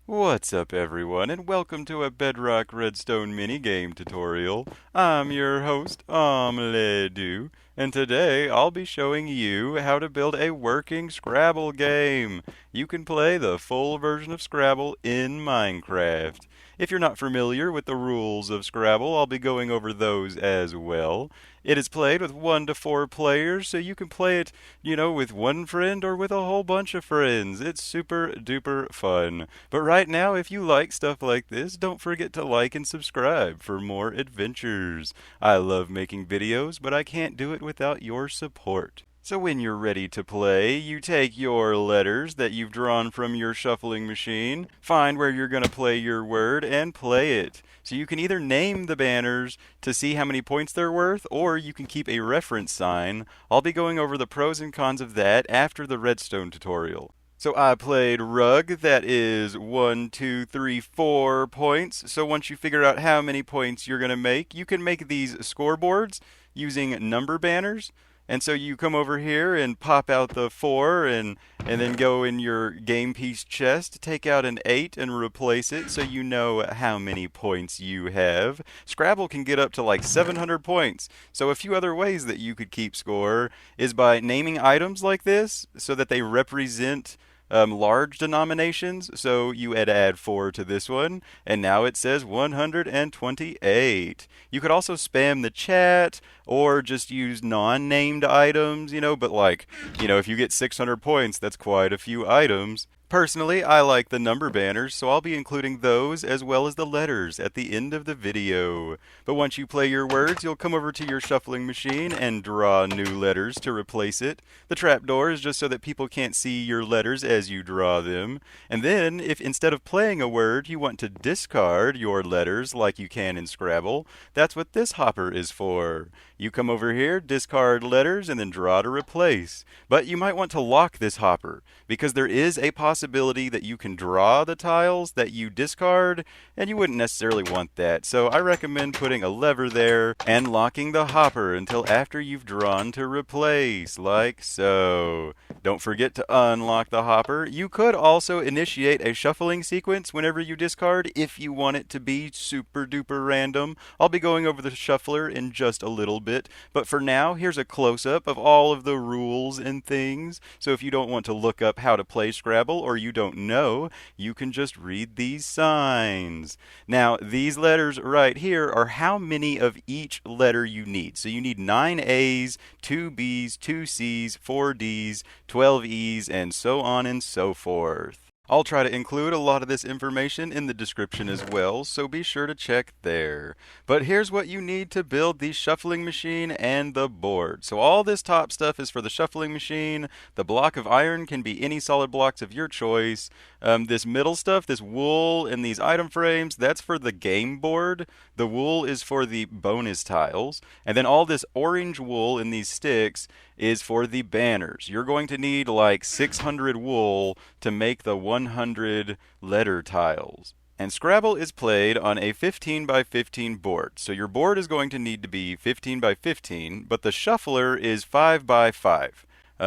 What's up everyone, and welcome to a Bedrock Redstone minigame tutorial. I'm your host, OmLedu, and today I'll be showing you how to build a working Scrabble game. You can play the full version of Scrabble in Minecraft. If you're not familiar with the rules of Scrabble, I'll be going over those as well. It is played with 1 to 4 players, so you can play it, with one friend or with a whole bunch of friends. It's super duper fun. But right now, if you like stuff like this, don't forget to like and subscribe for more adventures. I love making videos, but I can't do it without your support. So when you're ready to play, you take your letters that you've drawn from your shuffling machine, find where you're going to play your word, and play it. So you can either name the banners to see how many points they're worth, or you can keep a reference sign. I'll be going over the pros and cons of that after the redstone tutorial. So I played rug, that is 1, 2, 3, 4 points. So once you figure out how many points you're going to make, you can make these scoreboards using number banners. And so you come over here and pop out the 4 and then go in your game piece chest, take out an 8 and replace it so you know how many points you have. Scrabble can get up to like 700 points. So a few other ways that you could keep score is by naming items like this so that they represent large denominations. So you add 4 to this one, and now it says 128. You could also spam the chat or just use non-named items, but if you get 600 points, that's quite a few items. Personally, I like the number banners, so I'll be including those as well as the letters at the end of the video. But once you play your words, you'll come over to your shuffling machine and draw new letters to replace it. The trapdoor is just so that people can't see your letters as you draw them. And then, if instead of playing a word, you want to discard your letters like you can in Scrabble, that's what this hopper is for. You come over here, discard letters, and then draw to replace. But you might want to lock this hopper, because there is a possibility that you can draw the tiles that you discard, and you wouldn't necessarily want that. So I recommend putting a lever there and locking the hopper until after you've drawn to replace, like so. Don't forget to unlock the hopper. You could also initiate a shuffling sequence whenever you discard if you want it to be super duper random. I'll be going over the shuffler in just a little bit, but for now, here's a close-up of all of the rules and things. So if you don't want to look up how to play Scrabble or you don't know, you can just read these signs. Now, these letters right here are how many of each letter you need. So you need 9 A's, 2 B's, 2 C's, 4 D's, 12 E's, and so on and so forth. I'll try to include a lot of this information in the description as well, so be sure to check there. But here's what you need to build the shuffling machine and the board. So all this top stuff is for the shuffling machine. The block of iron can be any solid blocks of your choice. This middle stuff, this wool and these item frames, that's for the game board. The wool is for the bonus tiles. And then all this orange wool in these sticks is for the banners. You're going to need like 600 wool to make the 100 letter tiles. And Scrabble is played on a 15 by 15 board. So your board is going to need to be 15 by 15, but the shuffler is 5 by 5.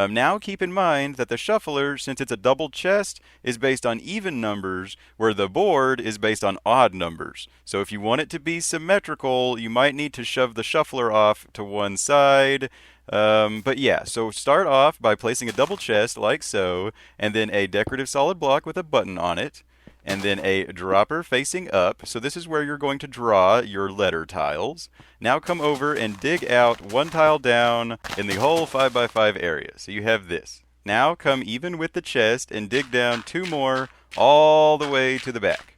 Now keep in mind that the shuffler, since it's a double chest, is based on even numbers, where the board is based on odd numbers. So if you want it to be symmetrical, you might need to shove the shuffler off to one side. But yeah, so start off by placing a double chest like so, and then a decorative solid block with a button on it, and then a dropper facing up. So this is where you're going to draw your letter tiles. Now come over and dig out 1 tile down in the whole 5 by 5 area. So you have this. Now come even with the chest and dig down 2 more all the way to the back,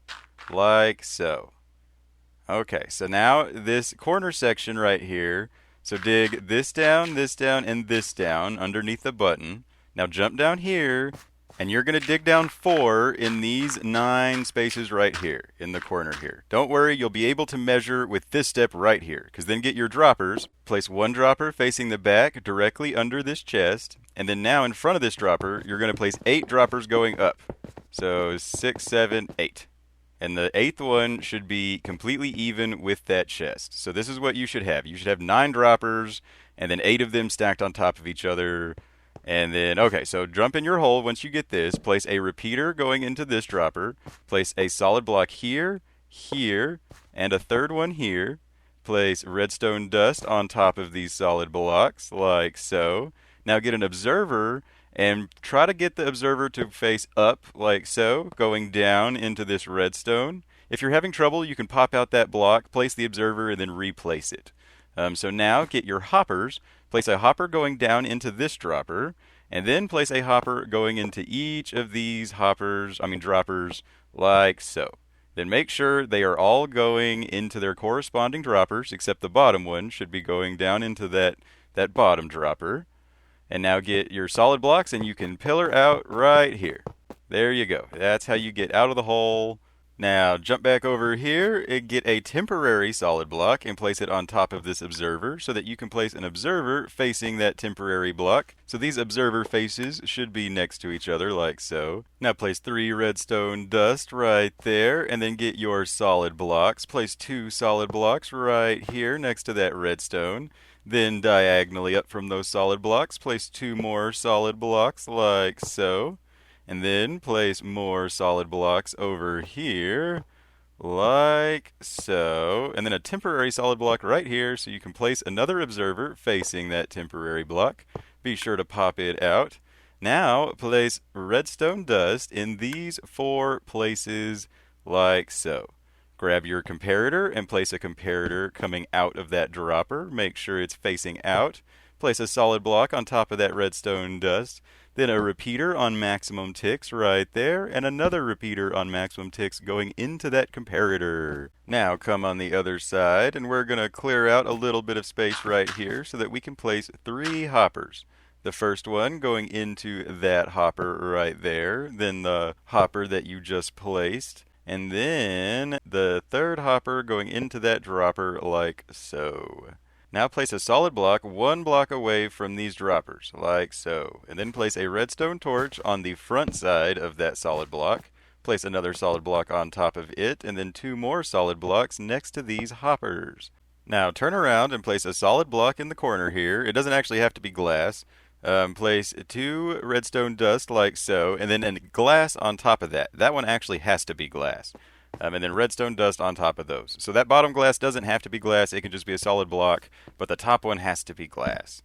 like so. Okay, so now this corner section right here, so dig this down, and this down underneath the button. Now jump down here, and you're going to dig down 4 in these 9 spaces right here in the corner here. Don't worry, you'll be able to measure with this step right here, because then get your droppers. Place 1 dropper facing the back directly under this chest, and then now in front of this dropper, you're going to place 8 droppers going up. So 6, 7, 8. And the 8th one should be completely even with that chest. So this is what you should have. You should have 9 droppers, and then 8 of them stacked on top of each other, And then, okay, so jump in your hole once you get this. Place a repeater going into this dropper. Place a solid block here, here, and a third one here. Place redstone dust on top of these solid blocks, like so. Now get an observer and try to get the observer to face up, like so, going down into this redstone. If you're having trouble, you can pop out that block, place the observer, and then replace it. So now get your hoppers. Place a hopper going down into this dropper, and then place a hopper going into each of these droppers, like so. Then make sure they are all going into their corresponding droppers, except the bottom one should be going down into that bottom dropper. And now get your solid blocks, and you can pillar out right here. There you go. That's how you get out of the hole. Now jump back over here and get a temporary solid block and place it on top of this observer so that you can place an observer facing that temporary block. So these observer faces should be next to each other like so. Now place 3 redstone dust right there, and then get your solid blocks. Place 2 solid blocks right here next to that redstone. Then diagonally up from those solid blocks, place 2 more solid blocks like so. And then place more solid blocks over here, like so. And then a temporary solid block right here so you can place another observer facing that temporary block. Be sure to pop it out. Now place redstone dust in these 4 places like so. Grab your comparator and place a comparator coming out of that dropper. Make sure it's facing out. Place a solid block on top of that redstone dust. Then a repeater on maximum ticks right there, and another repeater on maximum ticks going into that comparator. Now come on the other side, and we're going to clear out a little bit of space right here so that we can place 3 hoppers. The first one going into that hopper right there, then the hopper that you just placed, and then the third hopper going into that dropper like so. Now place a solid block 1 block away from these droppers, like so. And then place a redstone torch on the front side of that solid block. Place another solid block on top of it, and then 2 more solid blocks next to these hoppers. Now turn around and place a solid block in the corner here. It doesn't actually have to be glass. Place 2 redstone dust like so, and then a glass on top of that. That one actually has to be glass. And then redstone dust on top of those. So that bottom glass doesn't have to be glass, it can just be a solid block, but the top one has to be glass.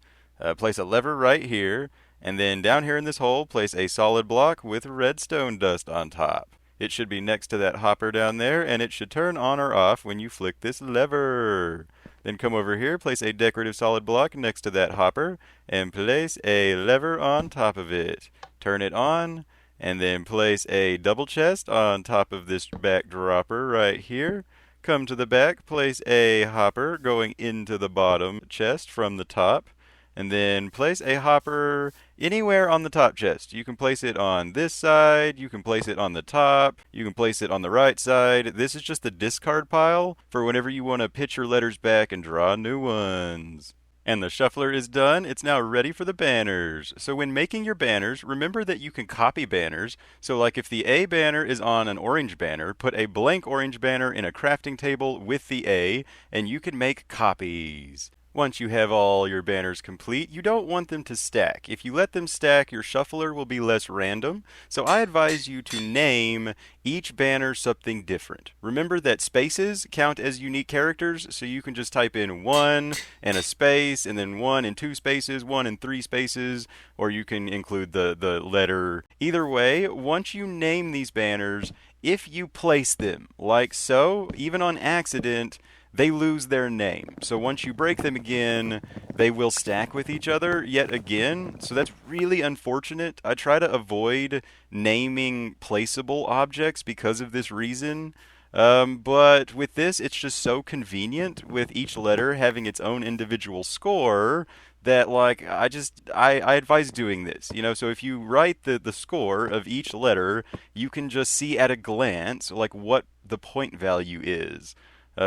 Place a lever right here, and then down here in this hole, place a solid block with redstone dust on top. It should be next to that hopper down there, and it should turn on or off when you flick this lever. Then come over here, place a decorative solid block next to that hopper, and place a lever on top of it. Turn it on, and then place a double chest on top of this back dropper right here. Come to the back, place a hopper going into the bottom chest from the top, and then place a hopper anywhere on the top chest. You can place it on this side, you can place it on the top, you can place it on the right side. This is just the discard pile for whenever you want to pitch your letters back and draw new ones. And the shuffler is done. It's now ready for the banners. So when making your banners, remember that you can copy banners. So like if the A banner is on an orange banner, put a blank orange banner in a crafting table with the A, and you can make copies. Once you have all your banners complete, you don't want them to stack. If you let them stack, your shuffler will be less random. So I advise you to name each banner something different. Remember that spaces count as unique characters, so you can just type in 1 and a space, and then 1 and 2 spaces, 1 and 3 spaces, or you can include the letter. Either way, once you name these banners, if you place them like so, even on accident, they lose their name. So once you break them again, they will stack with each other yet again. So that's really unfortunate. I try to avoid naming placeable objects because of this reason. But with this, it's just so convenient with each letter having its own individual score that I advise doing this. So if you write the score of each letter, you can just see at a glance what the point value is.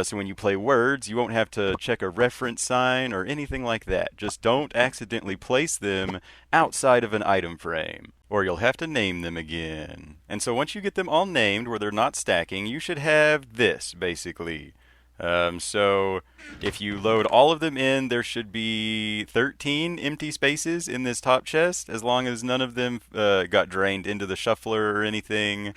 So when you play words, you won't have to check a reference sign or anything like that. Just don't accidentally place them outside of an item frame, or you'll have to name them again. And so once you get them all named where they're not stacking, you should have this, basically. So if you load all of them in, there should be 13 empty spaces in this top chest, as long as none of them got drained into the shuffler or anything.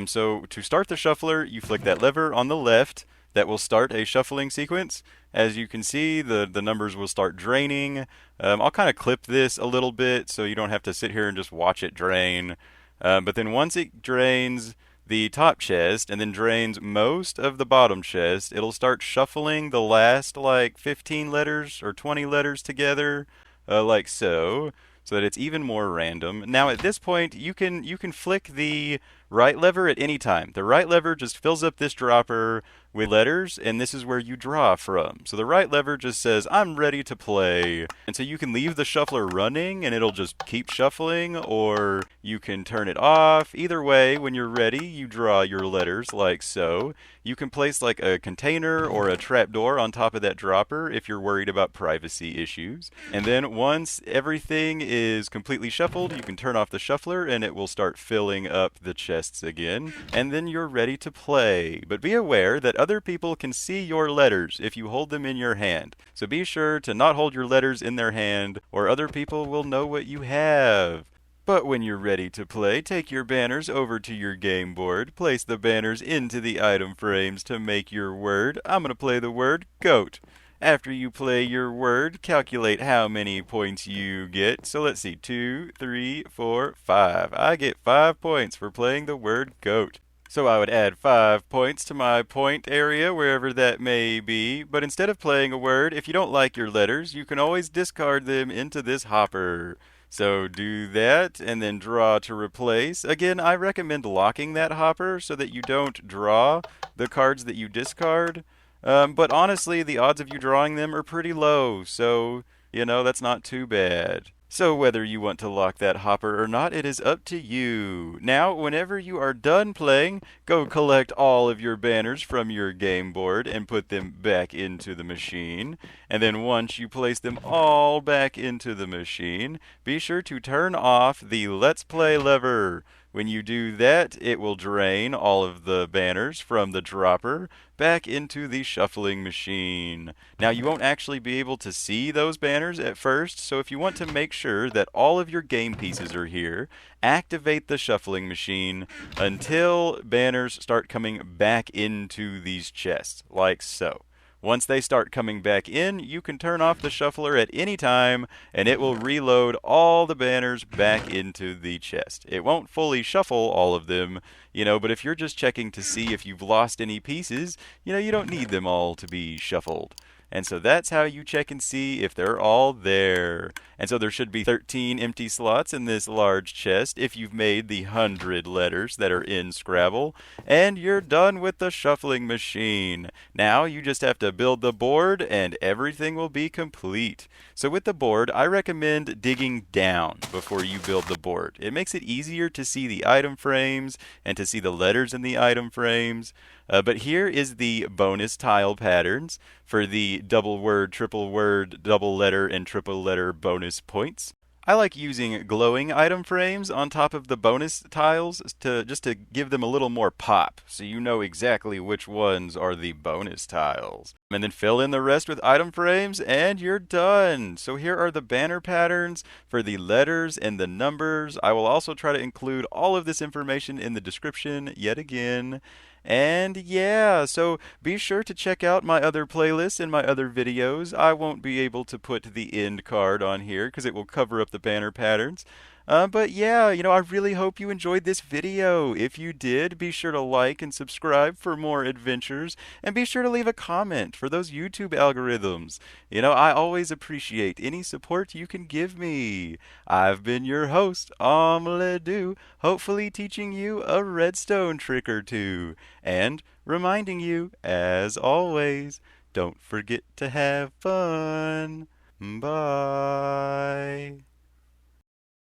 So to start the shuffler, you flick that lever on the left. That will start a shuffling sequence. As you can see, the numbers will start draining. I'll kind of clip this a little bit so you don't have to sit here and just watch it drain. But then once it drains the top chest and then drains most of the bottom chest, it'll start shuffling the last like 15 letters or 20 letters together, like so that it's even more random. Now at this point, you can flick the right lever at any time. The right lever just fills up this dropper with letters, and this is where you draw from. So the right lever just says, I'm ready to play. And so you can leave the shuffler running and it'll just keep shuffling, or you can turn it off. Either way, when you're ready, you draw your letters like so. You can place like a container or a trapdoor on top of that dropper if you're worried about privacy issues. And then once everything is completely shuffled, you can turn off the shuffler and it will start filling up the chests again. And then you're ready to play. But be aware that other people can see your letters if you hold them in your hand. So be sure to not hold your letters in their hand, or other people will know what you have. But when you're ready to play, take your banners over to your game board, place the banners into the item frames to make your word. I'm going to play the word goat. After you play your word, calculate how many points you get. So let's see, 2, 3, 4, 5. I get 5 points for playing the word goat. So I would add 5 points to my point area, wherever that may be. But instead of playing a word, if you don't like your letters, you can always discard them into this hopper. So do that and then draw to replace. Again, I recommend locking that hopper so that you don't draw the cards that you discard. But honestly, the odds of you drawing them are pretty low, so, that's not too bad. So whether you want to lock that hopper or not, it is up to you. Now, whenever you are done playing, go collect all of your banners from your game board and put them back into the machine. And then once you place them all back into the machine, be sure to turn off the Let's Play lever. When you do that, it will drain all of the banners from the dropper back into the shuffling machine. Now, you won't actually be able to see those banners at first, so if you want to make sure that all of your game pieces are here, activate the shuffling machine until banners start coming back into these chests, like so. Once they start coming back in, you can turn off the shuffler at any time, and it will reload all the banners back into the chest. It won't fully shuffle all of them, but if you're just checking to see if you've lost any pieces, you don't need them all to be shuffled. And so that's how you check and see if they're all there. And so there should be 13 empty slots in this large chest if you've made the 100 letters that are in Scrabble. And you're done with the shuffling machine. Now you just have to build the board and everything will be complete. So with the board, I recommend digging down before you build the board. It makes it easier to see the item frames and to see the letters in the item frames. But here is the bonus tile patterns for the double word, triple word, double letter, and triple letter bonus points. I like using glowing item frames on top of the bonus tiles just to give them a little more pop, so you know exactly which ones are the bonus tiles. And then fill in the rest with item frames, and you're done. So here are the banner patterns for the letters and the numbers. I will also try to include all of this information in the description yet again. And yeah, so be sure to check out my other playlists and my other videos. I won't be able to put the end card on here because it will cover up the banner patterns. But yeah, I really hope you enjoyed this video. If you did, be sure to like and subscribe for more adventures, and be sure to leave a comment for those YouTube algorithms. I always appreciate any support you can give me. I've been your host, OmLedu, hopefully teaching you a redstone trick or two, and reminding you, as always, don't forget to have fun. Bye.